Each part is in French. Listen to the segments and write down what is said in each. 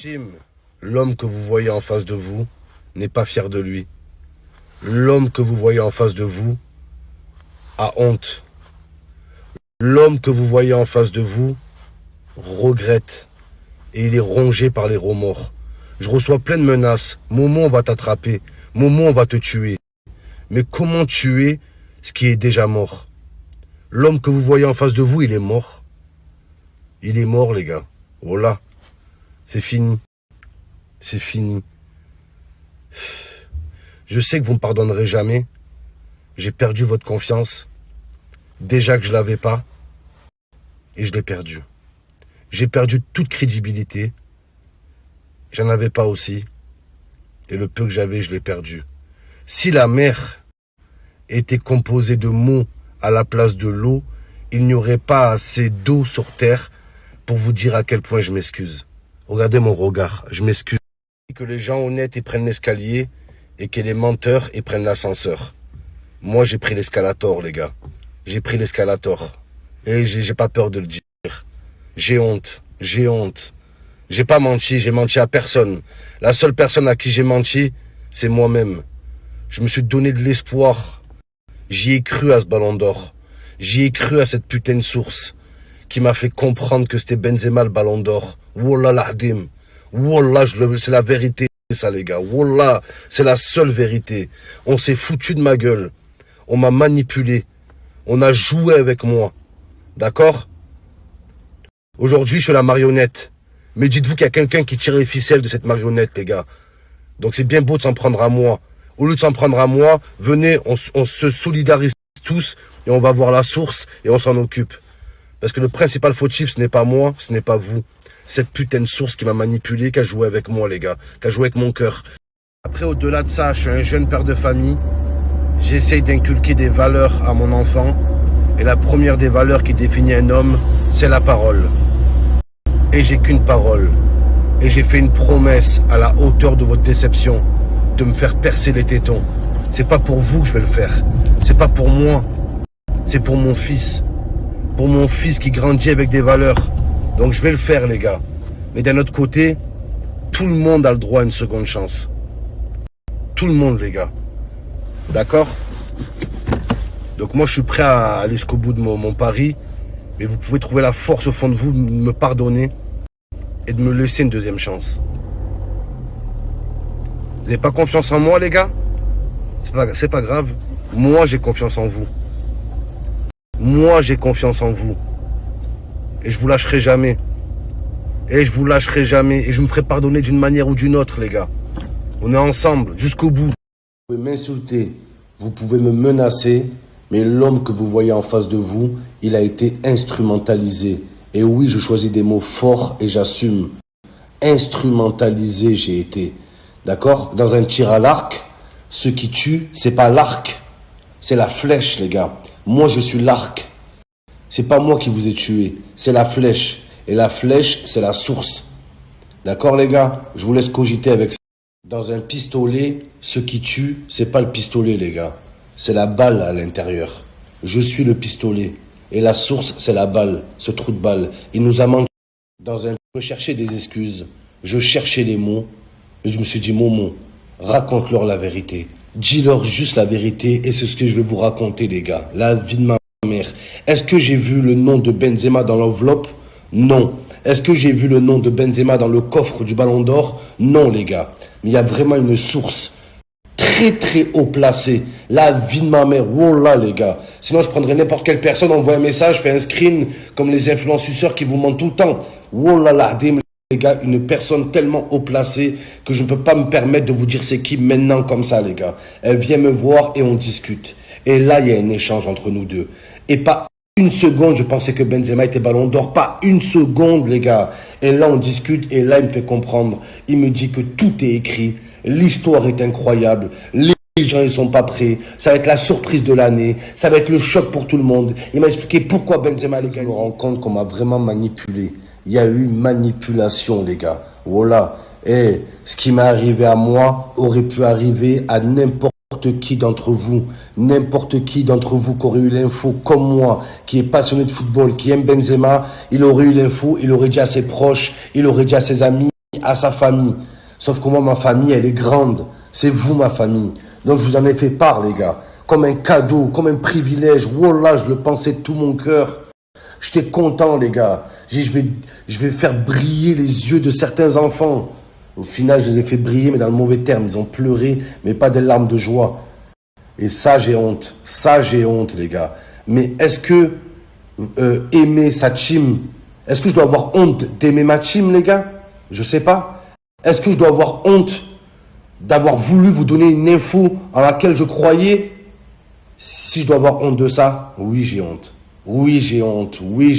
Tim, l'homme que vous voyez en face de vous n'est pas fier de lui. L'homme que vous voyez en face de vous a honte. L'homme que vous voyez en face de vous regrette et il est rongé par les remords. Je reçois plein de menaces. Momo, on va t'attraper. Momo, on va te tuer. Mais comment tuer ce qui est déjà mort? L'homme que vous voyez en face de vous, il est mort. Il est mort, les gars. Voilà. C'est fini. C'est fini. Je sais que vous ne me pardonnerez jamais. J'ai perdu votre confiance. Déjà que je ne l'avais pas. Et je l'ai perdu. J'ai perdu toute crédibilité. J'en avais pas aussi. Et le peu que j'avais, je l'ai perdu. Si la mer était composée de mots à la place de l'eau, il n'y aurait pas assez d'eau sur terre pour vous dire à quel point je m'excuse. Regardez mon regard, je m'excuse. Que les gens honnêtes ils prennent l'escalier et que les menteurs ils prennent l'ascenseur. Moi j'ai pris l'escalator, les gars. J'ai pris l'escalator. Et j'ai pas peur de le dire. J'ai honte, j'ai honte. J'ai pas menti, j'ai menti à personne. La seule personne à qui j'ai menti, c'est moi-même. Je me suis donné de l'espoir. J'y ai cru à ce ballon d'or. J'y ai cru à cette putain de source qui m'a fait comprendre que c'était Benzema le ballon d'or. Wallah l'ahdim. Wallah, c'est la vérité ça les gars. Wallah, c'est la seule vérité. On s'est foutu de ma gueule. On m'a manipulé. On a joué avec moi. D'accord? Aujourd'hui, je suis la marionnette. Mais dites-vous qu'il y a quelqu'un qui tire les ficelles de cette marionnette, les gars. Donc c'est bien beau de s'en prendre à moi. Au lieu de s'en prendre à moi, venez, on se solidarise tous et on va voir la source et on s'en occupe. Parce que le principal fautif, ce n'est pas moi, ce n'est pas vous. Cette putain de source qui m'a manipulé, qui a joué avec moi, les gars. Qui a joué avec mon cœur. Après, au-delà de ça, je suis un jeune père de famille. J'essaye d'inculquer des valeurs à mon enfant. Et la première des valeurs qui définit un homme, c'est la parole. Et j'ai qu'une parole. Et j'ai fait une promesse à la hauteur de votre déception de me faire percer les tétons. C'est pas pour vous que je vais le faire. C'est pas pour moi. C'est pour mon fils. Pour mon fils qui grandit avec des valeurs. Donc je vais le faire, les gars. Mais d'un autre côté, tout le monde a le droit à une seconde chance. Tout le monde, les gars. D'accord? Donc moi, je suis prêt à aller jusqu'au bout de mon pari. Mais vous pouvez trouver la force au fond de vous de me pardonner et de me laisser une deuxième chance. Vous n'avez pas confiance en moi, les gars? C'est pas grave. Moi, j'ai confiance en vous. Moi, j'ai confiance en vous. Et je vous lâcherai jamais. Et je vous lâcherai jamais. Et je me ferai pardonner d'une manière ou d'une autre, les gars. On est ensemble, jusqu'au bout. Vous pouvez m'insulter, vous pouvez me menacer, mais l'homme que vous voyez en face de vous, il a été instrumentalisé. Et oui, je choisis des mots forts et j'assume. Instrumentalisé, j'ai été. D'accord? Dans un tir à l'arc, ce qui tue, c'est pas l'arc. C'est la flèche, les gars. Moi, je suis l'arc. C'est pas moi qui vous ai tué. C'est la flèche. Et la flèche, c'est la source. D'accord, les gars? Je vous laisse cogiter avec ça. Dans un pistolet, ce qui tue, c'est pas le pistolet, les gars. C'est la balle à l'intérieur. Je suis le pistolet. Et la source, c'est la balle, ce trou de balle. Il nous a manqué. Je cherchais des excuses. Je cherchais les mots. Et je me suis dit, Momo, raconte-leur la vérité. Dis-leur juste la vérité. Et c'est ce que je vais vous raconter, les gars. La vie de ma mère. Est-ce que j'ai vu le nom de Benzema dans l'enveloppe? Non. Est-ce que j'ai vu le nom de Benzema dans le coffre du Ballon d'Or? Non, les gars. Mais il y a vraiment une source très très haut placée. La vie de ma mère. Wallah, les gars. Sinon, je prendrais n'importe quelle personne, envoie un message, fais un screen, comme les influenceurs qui vous mentent tout le temps. Wallah, l'ahdim, les gars. Une personne tellement haut placée que je ne peux pas me permettre de vous dire c'est qui maintenant comme ça, les gars. Elle vient me voir et on discute. Et là, il y a un échange entre nous deux. Et pas une seconde, je pensais que Benzema était ballon d'or. Pas une seconde, les gars. Et là, on discute. Et là, il me fait comprendre. Il me dit que tout est écrit. L'histoire est incroyable. Les gens, ils sont pas prêts. Ça va être la surprise de l'année. Ça va être le choc pour tout le monde. Il m'a expliqué pourquoi Benzema, les gars. Je me rends compte qu'on m'a vraiment manipulé. Il y a eu manipulation, les gars. Voilà. Et ce qui m'est arrivé à moi aurait pu arriver à n'importe qui d'entre vous, n'importe qui d'entre vous qui aurait eu l'info comme moi, qui est passionné de football, qui aime Benzema, il aurait eu l'info, il aurait dit à ses proches, il aurait dit à ses amis. à sa famille. Sauf que moi, ma famille, elle est grande. C'est vous, ma famille. Donc, je vous en ai fait part, les gars. Comme un cadeau, comme un privilège. Wallah, je le pensais de tout mon cœur. J'étais content, les gars. J'ai dit, je vais faire briller les yeux de certains enfants. Au final, je les ai fait briller, mais dans le mauvais terme. Ils ont pleuré, mais pas des larmes de joie. Et ça, j'ai honte. Ça, j'ai honte, les gars. Mais est-ce que aimer sa team, est-ce que je dois avoir honte d'aimer ma team, les gars? Je sais pas. Est-ce que je dois avoir honte d'avoir voulu vous donner une info en laquelle je croyais? Si je dois avoir honte de ça, oui, j'ai honte. Oui, j'ai honte. Oui,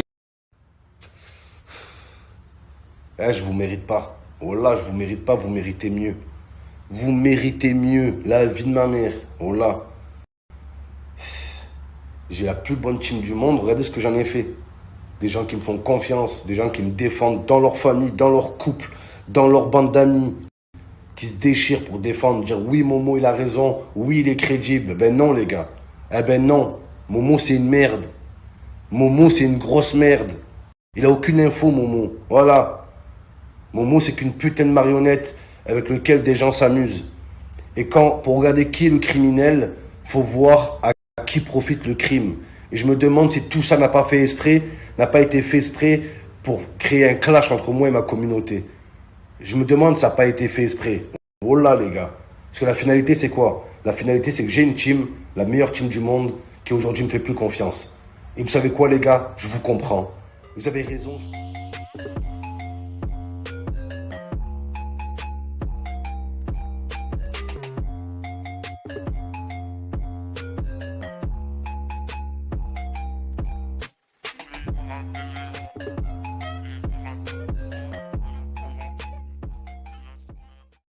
je vous mérite pas. Voilà, je vous mérite pas, vous méritez mieux. Vous méritez mieux. La vie de ma mère. Voilà. J'ai la plus bonne team du monde. Regardez ce que j'en ai fait. Des gens qui me font confiance. Des gens qui me défendent dans leur famille, dans leur couple, dans leur bande d'amis. Qui se déchirent pour défendre. Dire oui, Momo, il a raison. Oui, il est crédible. Ben non, les gars. Eh ben non. Momo, c'est une merde. Momo, c'est une grosse merde. Il a aucune info, Momo. Voilà. Momo, c'est qu'une putain de marionnette avec lequel des gens s'amusent. Et quand, pour regarder qui est le criminel, faut voir à qui profite le crime. Et je me demande si tout ça n'a pas fait exprès, n'a pas été fait exprès pour créer un clash entre moi et ma communauté. Je me demande si ça n'a pas été fait exprès. Oh là, les gars. Parce que la finalité, c'est quoi? La finalité, c'est que j'ai une team, la meilleure team du monde, qui aujourd'hui me fait plus confiance. Et vous savez quoi, les gars? Je vous comprends. Vous avez raison. Bye.